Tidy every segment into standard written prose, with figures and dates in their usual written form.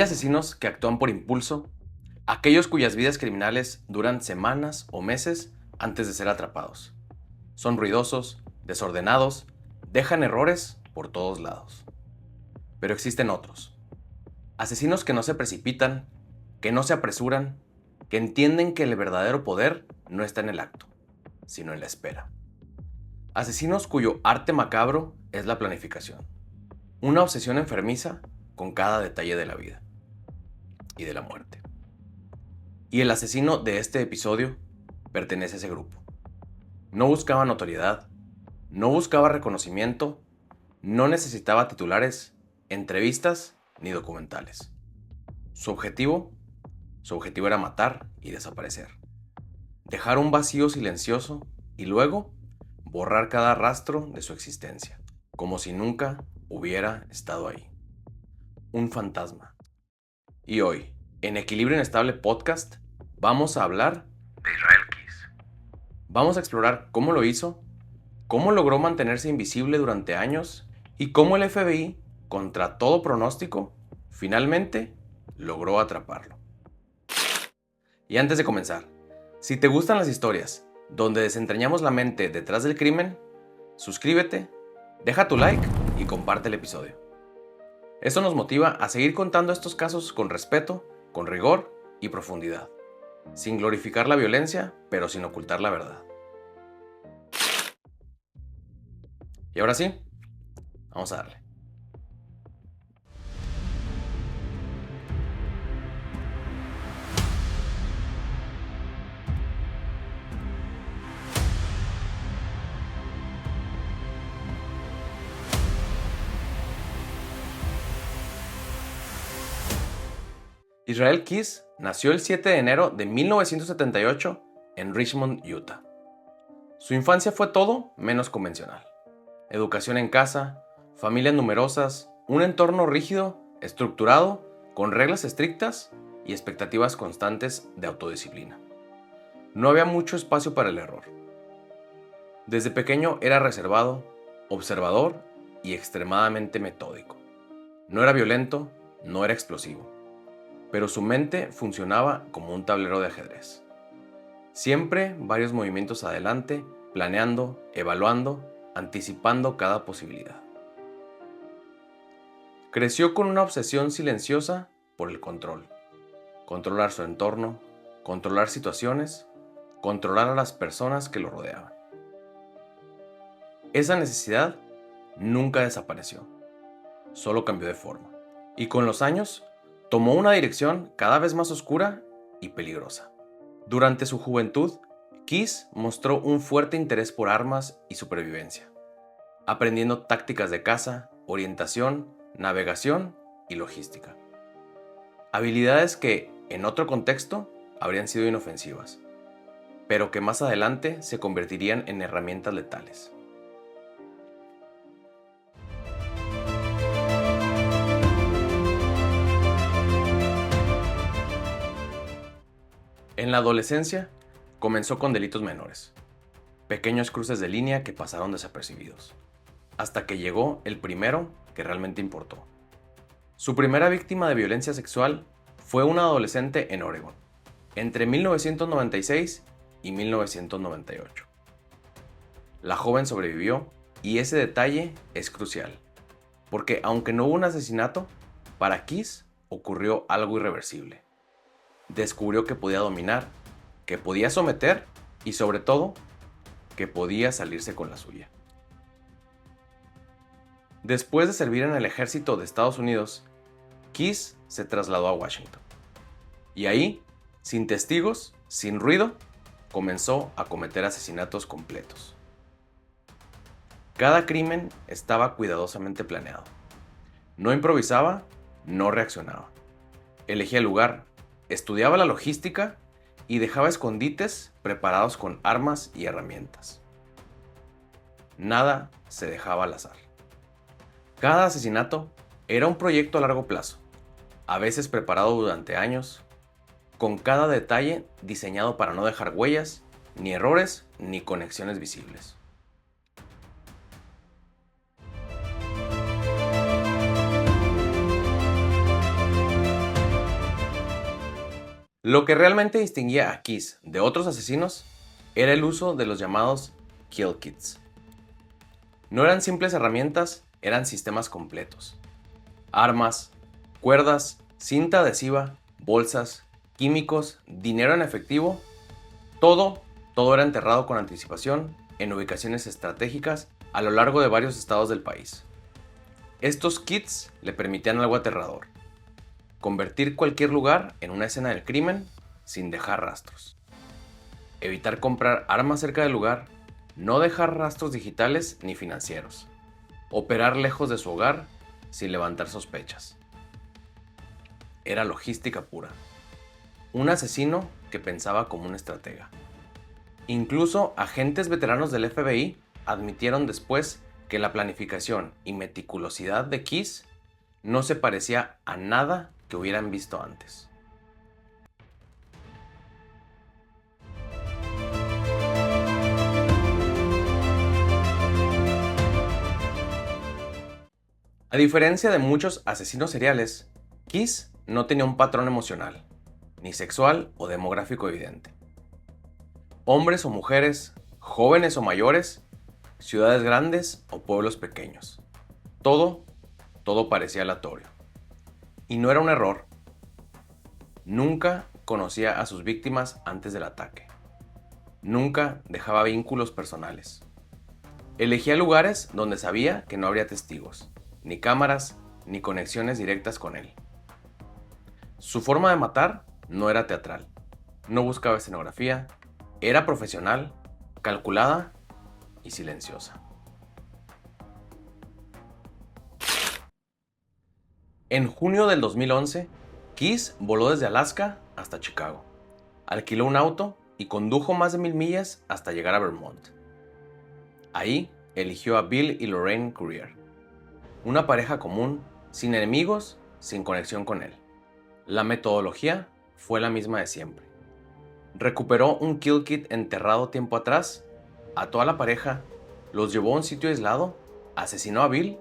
Hay asesinos que actúan por impulso, aquellos cuyas vidas criminales duran semanas o meses antes de ser atrapados. Son ruidosos, desordenados, dejan errores por todos lados. Pero existen otros. Asesinos que no se precipitan, que no se apresuran, que entienden que el verdadero poder no está en el acto, sino en la espera. Asesinos cuyo arte macabro es la planificación. Una obsesión enfermiza con cada detalle de la vida y de la muerte. Y el asesino de este episodio pertenece a ese grupo. No buscaba notoriedad, no buscaba reconocimiento, no necesitaba titulares, entrevistas ni documentales. Su objetivo era matar y desaparecer. Dejar un vacío silencioso y luego borrar cada rastro de su existencia, como si nunca hubiera estado ahí. Un fantasma. Y hoy, en Equilibrio Inestable Podcast, vamos a hablar de Israel Kiss. Vamos a explorar cómo lo hizo, cómo logró mantenerse invisible durante años y cómo el FBI, contra todo pronóstico, finalmente logró atraparlo. Y antes de comenzar, si te gustan las historias donde desentrañamos la mente detrás del crimen, suscríbete, deja tu like y comparte el episodio. Esto nos motiva a seguir contando estos casos con respeto, con rigor y profundidad, sin glorificar la violencia, pero sin ocultar la verdad. Y ahora sí, vamos a darle. Israel Kiss nació el 7 de enero de 1978 en Richmond, Utah. Su infancia fue todo menos convencional. Educación en casa, familias numerosas, un entorno rígido, estructurado, con reglas estrictas y expectativas constantes de autodisciplina. No había mucho espacio para el error. Desde pequeño era reservado, observador y extremadamente metódico. No era violento, no era explosivo, pero su mente funcionaba como un tablero de ajedrez. Siempre varios movimientos adelante, planeando, evaluando, anticipando cada posibilidad. Creció con una obsesión silenciosa por el control. Controlar su entorno, controlar situaciones, controlar a las personas que lo rodeaban. Esa necesidad nunca desapareció, solo cambió de forma. Y con los años, tomó una dirección cada vez más oscura y peligrosa. Durante su juventud, Kiss mostró un fuerte interés por armas y supervivencia, aprendiendo tácticas de caza, orientación, navegación y logística. Habilidades que, en otro contexto, habrían sido inofensivas, pero que más adelante se convertirían en herramientas letales. En la adolescencia, comenzó con delitos menores, pequeños cruces de línea que pasaron desapercibidos, hasta que llegó el primero que realmente importó. Su primera víctima de violencia sexual fue una adolescente en Oregon, entre 1996 y 1998. La joven sobrevivió y ese detalle es crucial, porque aunque no hubo un asesinato, para Kiss ocurrió algo irreversible. Descubrió que podía dominar, que podía someter y sobre todo, que podía salirse con la suya. Después de servir en el ejército de Estados Unidos, Kiss se trasladó a Washington. Y ahí, sin testigos, sin ruido, comenzó a cometer asesinatos completos. Cada crimen estaba cuidadosamente planeado. No improvisaba, no reaccionaba. Elegía el lugar, estudiaba la logística y dejaba escondites preparados con armas y herramientas. Nada se dejaba al azar. Cada asesinato era un proyecto a largo plazo, a veces preparado durante años, con cada detalle diseñado para no dejar huellas, ni errores, ni conexiones visibles. Lo que realmente distinguía a Keys de otros asesinos era el uso de los llamados kill kits. No eran simples herramientas, eran sistemas completos. Armas, cuerdas, cinta adhesiva, bolsas, químicos, dinero en efectivo, todo era enterrado con anticipación en ubicaciones estratégicas a lo largo de varios estados del país. Estos kits le permitían algo aterrador: convertir cualquier lugar en una escena del crimen sin dejar rastros. Evitar comprar armas cerca del lugar, no dejar rastros digitales ni financieros. Operar lejos de su hogar sin levantar sospechas. Era logística pura. Un asesino que pensaba como un estratega. Incluso agentes veteranos del FBI admitieron después que la planificación y meticulosidad de Keys no se parecía a nada que hubieran visto antes. A diferencia de muchos asesinos seriales, Keys no tenía un patrón emocional, ni sexual o demográfico evidente. Hombres o mujeres, jóvenes o mayores, ciudades grandes o pueblos pequeños. Todo parecía aleatorio. Y no era un error. Nunca conocía a sus víctimas antes del ataque. Nunca dejaba vínculos personales. Elegía lugares donde sabía que no habría testigos, ni cámaras, ni conexiones directas con él. Su forma de matar no era teatral. No buscaba escenografía. Era profesional, calculada y silenciosa. En junio del 2011, Keys voló desde Alaska hasta Chicago. Alquiló un auto y condujo más de 1000 millas hasta llegar a Vermont. Ahí eligió a Bill y Lorraine Courier, una pareja común, sin enemigos, sin conexión con él. La metodología fue la misma de siempre. Recuperó un kill kit enterrado tiempo atrás, ató a la pareja, los llevó a un sitio aislado, asesinó a Bill,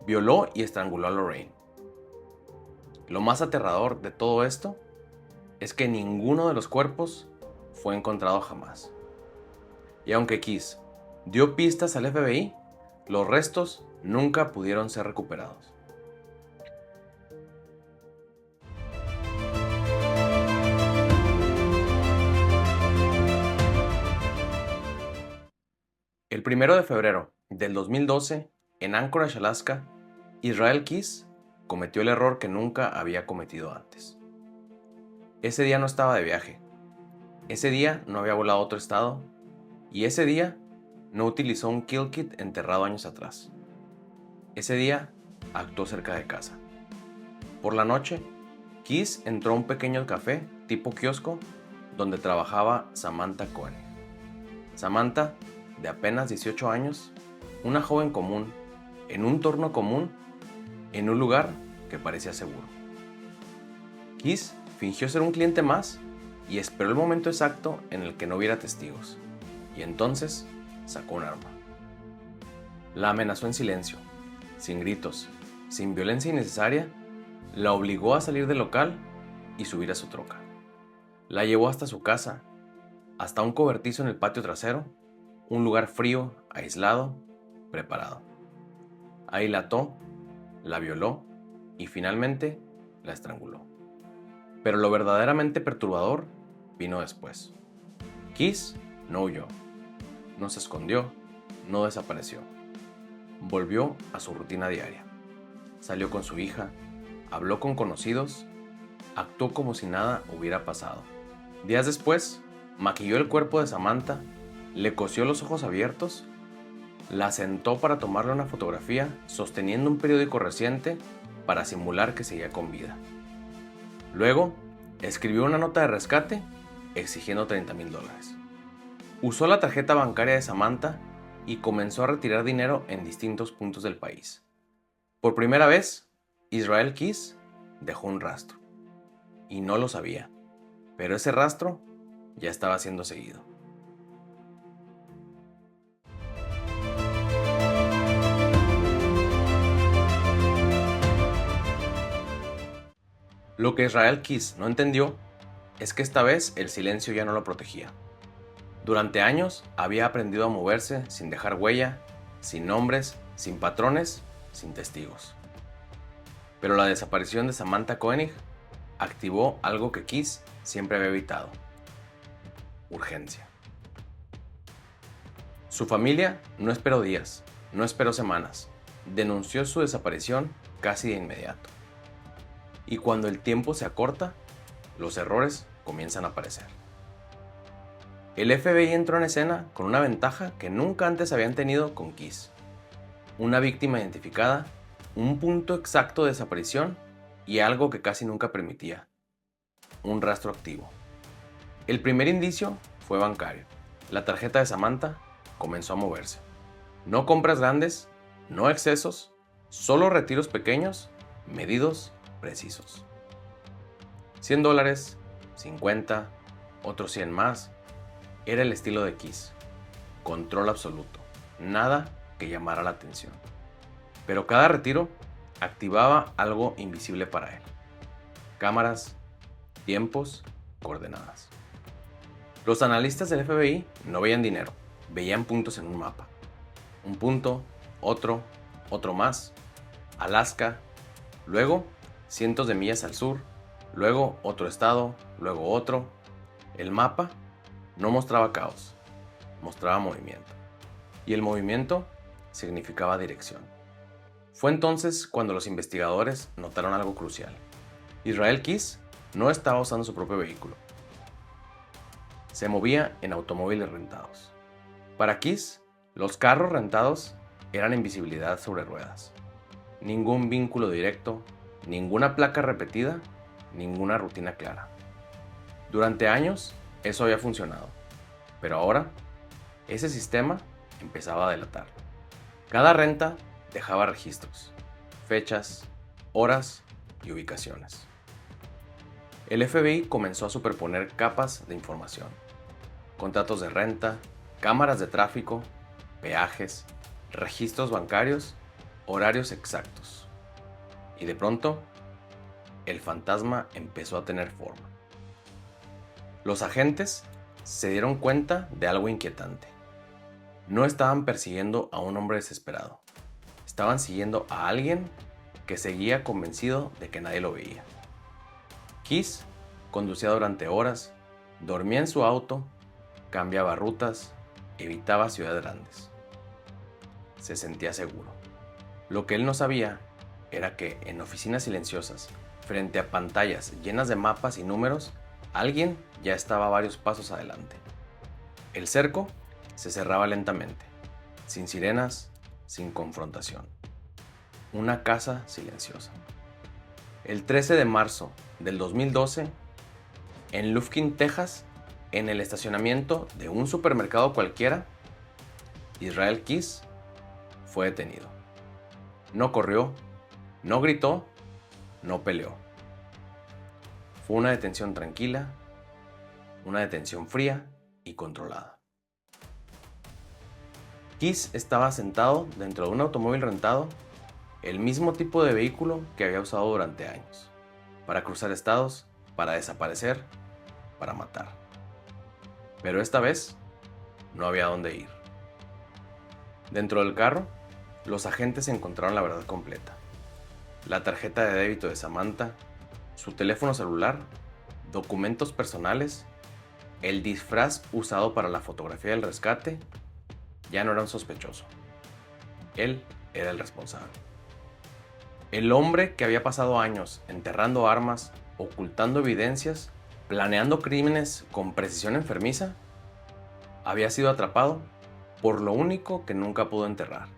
violó y estranguló a Lorraine. Lo más aterrador de todo esto es que ninguno de los cuerpos fue encontrado jamás. Y aunque Keys dio pistas al FBI, los restos nunca pudieron ser recuperados. El 1 de febrero del 2012, en Anchorage, Alaska, Israel Keys cometió el error que nunca había cometido antes. Ese día no estaba de viaje. Ese día no había volado a otro estado. Y ese día no utilizó un kill kit enterrado años atrás. Ese día actuó cerca de casa. Por la noche, Keys entró a un pequeño café tipo kiosco donde trabajaba Samantha Cohen. Samantha, de apenas 18 años, una joven común, en un entorno común, en un lugar que parecía seguro. Keys fingió ser un cliente más y esperó el momento exacto en el que no hubiera testigos, y entonces sacó un arma. La amenazó en silencio, sin gritos, sin violencia innecesaria, la obligó a salir del local y subir a su troca. La llevó hasta su casa, hasta un cobertizo en el patio trasero, un lugar frío, aislado, preparado. Ahí la ató, la violó y finalmente la estranguló. Pero lo verdaderamente perturbador vino después. Keys no huyó, no se escondió, no desapareció. Volvió a su rutina diaria. Salió con su hija, habló con conocidos, actuó como si nada hubiera pasado. Días después, maquilló el cuerpo de Samantha, le cosió los ojos abiertos, la sentó para tomarle una fotografía sosteniendo un periódico reciente para simular que seguía con vida. Luego, escribió una nota de rescate exigiendo $30,000. Usó la tarjeta bancaria de Samantha y comenzó a retirar dinero en distintos puntos del país. Por primera vez, Israel Keys dejó un rastro. Y no lo sabía, pero ese rastro ya estaba siendo seguido. Lo que Israel Keys no entendió es que esta vez el silencio ya no lo protegía. Durante años había aprendido a moverse sin dejar huella, sin nombres, sin patrones, sin testigos. Pero la desaparición de Samantha Koenig activó algo que Kiss siempre había evitado: urgencia. Su familia no esperó días, no esperó semanas, denunció su desaparición casi de inmediato. Y cuando el tiempo se acorta, los errores comienzan a aparecer. El FBI entró en escena con una ventaja que nunca antes habían tenido con Kiss: una víctima identificada, un punto exacto de desaparición y algo que casi nunca permitía: un rastro activo. El primer indicio fue bancario. La tarjeta de Samantha comenzó a moverse. No compras grandes, no excesos, solo retiros pequeños, medidos, precisos. $100, 50, otros 100 más. Era el estilo de Kiss. Control absoluto. Nada que llamara la atención. Pero cada retiro activaba algo invisible para él: cámaras, tiempos, coordenadas. Los analistas del FBI no veían dinero, veían puntos en un mapa. Un punto, otro más. Alaska, luego cientos de millas al sur, luego otro estado, luego otro. El mapa no mostraba caos, mostraba movimiento. Y el movimiento significaba dirección. Fue entonces cuando los investigadores notaron algo crucial. Israel Kiss no estaba usando su propio vehículo. Se movía en automóviles rentados. Para Kiss, los carros rentados eran invisibilidad sobre ruedas. Ningún vínculo directo, ninguna placa repetida, ninguna rutina clara. Durante años eso había funcionado, pero ahora ese sistema empezaba a delatar. Cada renta dejaba registros, fechas, horas y ubicaciones. El FBI comenzó a superponer capas de información: contratos de renta, cámaras de tráfico, peajes, registros bancarios, horarios exactos. Y de pronto, el fantasma empezó a tener forma. Los agentes se dieron cuenta de algo inquietante. No estaban persiguiendo a un hombre desesperado. Estaban siguiendo a alguien que seguía convencido de que nadie lo veía. Kiss conducía durante horas, dormía en su auto, cambiaba rutas, evitaba ciudades grandes. Se sentía seguro. Lo que él no sabía era que en oficinas silenciosas, frente a pantallas llenas de mapas y números, alguien ya estaba varios pasos adelante. El cerco se cerraba lentamente, sin sirenas, sin confrontación. Una casa silenciosa. El 13 de marzo del 2012, en Lufkin, Texas, en el estacionamiento de un supermercado cualquiera, Israel Kiss fue detenido. No corrió, no gritó, no peleó. Fue una detención tranquila, una detención fría y controlada. Kiss estaba sentado dentro de un automóvil rentado, el mismo tipo de vehículo que había usado durante años, para cruzar estados, para desaparecer, para matar. Pero esta vez no había dónde ir. Dentro del carro, los agentes encontraron la verdad completa: la tarjeta de débito de Samantha, su teléfono celular, documentos personales, el disfraz usado para la fotografía del rescate. Ya no era un sospechoso. Él era el responsable. El hombre que había pasado años enterrando armas, ocultando evidencias, planeando crímenes con precisión enfermiza, había sido atrapado por lo único que nunca pudo enterrar: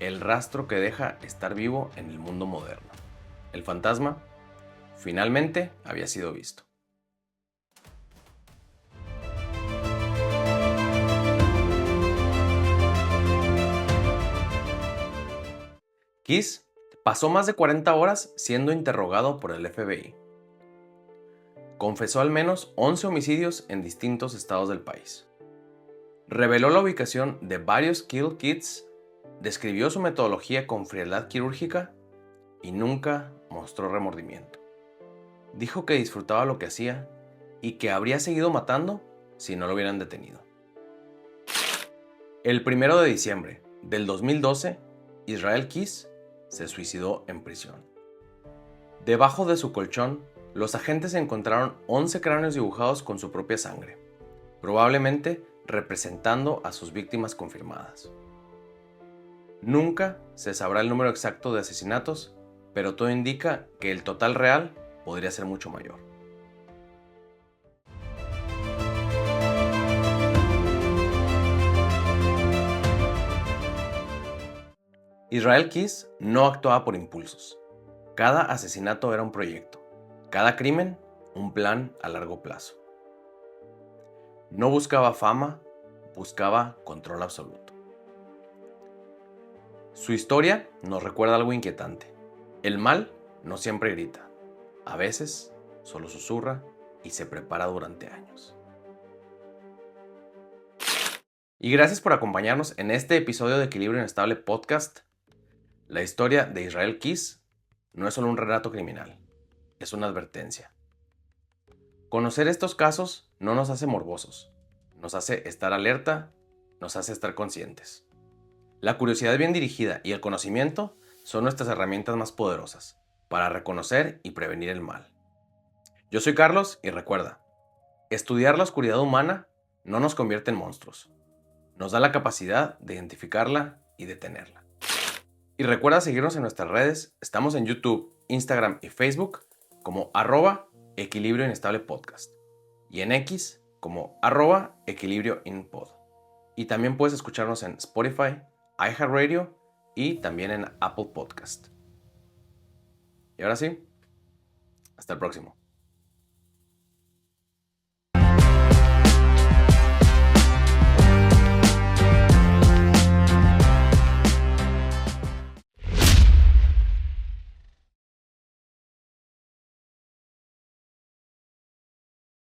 el rastro que deja estar vivo en el mundo moderno. El fantasma finalmente había sido visto. Kiss pasó más de 40 horas siendo interrogado por el FBI. Confesó al menos 11 homicidios en distintos estados del país. Reveló la ubicación de varios kill kits, describió su metodología con frialdad quirúrgica y nunca mostró remordimiento. Dijo que disfrutaba lo que hacía y que habría seguido matando si no lo hubieran detenido. El 1 de diciembre del 2012, Israel Kiss se suicidó en prisión. Debajo de su colchón, los agentes encontraron 11 cráneos dibujados con su propia sangre, probablemente representando a sus víctimas confirmadas. Nunca se sabrá el número exacto de asesinatos, pero todo indica que el total real podría ser mucho mayor. Israel Kiss no actuaba por impulsos. Cada asesinato era un proyecto, cada crimen un plan a largo plazo. No buscaba fama, buscaba control absoluto. Su historia nos recuerda algo inquietante. El mal no siempre grita, a veces solo susurra y se prepara durante años. Y gracias por acompañarnos en este episodio de Equilibrio Inestable Podcast. La historia de Israel Kiss no es solo un relato criminal, es una advertencia. Conocer estos casos no nos hace morbosos, nos hace estar alerta, nos hace estar conscientes. La curiosidad bien dirigida y el conocimiento son nuestras herramientas más poderosas para reconocer y prevenir el mal. Yo soy Carlos y recuerda, estudiar la oscuridad humana no nos convierte en monstruos, nos da la capacidad de identificarla y detenerla. Y recuerda seguirnos en nuestras redes, estamos en YouTube, Instagram y Facebook como @Equilibrio Inestable Podcast y en X como @Equilibrio Inpod. Y también puedes escucharnos en Spotify, iHeartRadio y también en Apple Podcast. Y ahora sí, hasta el próximo.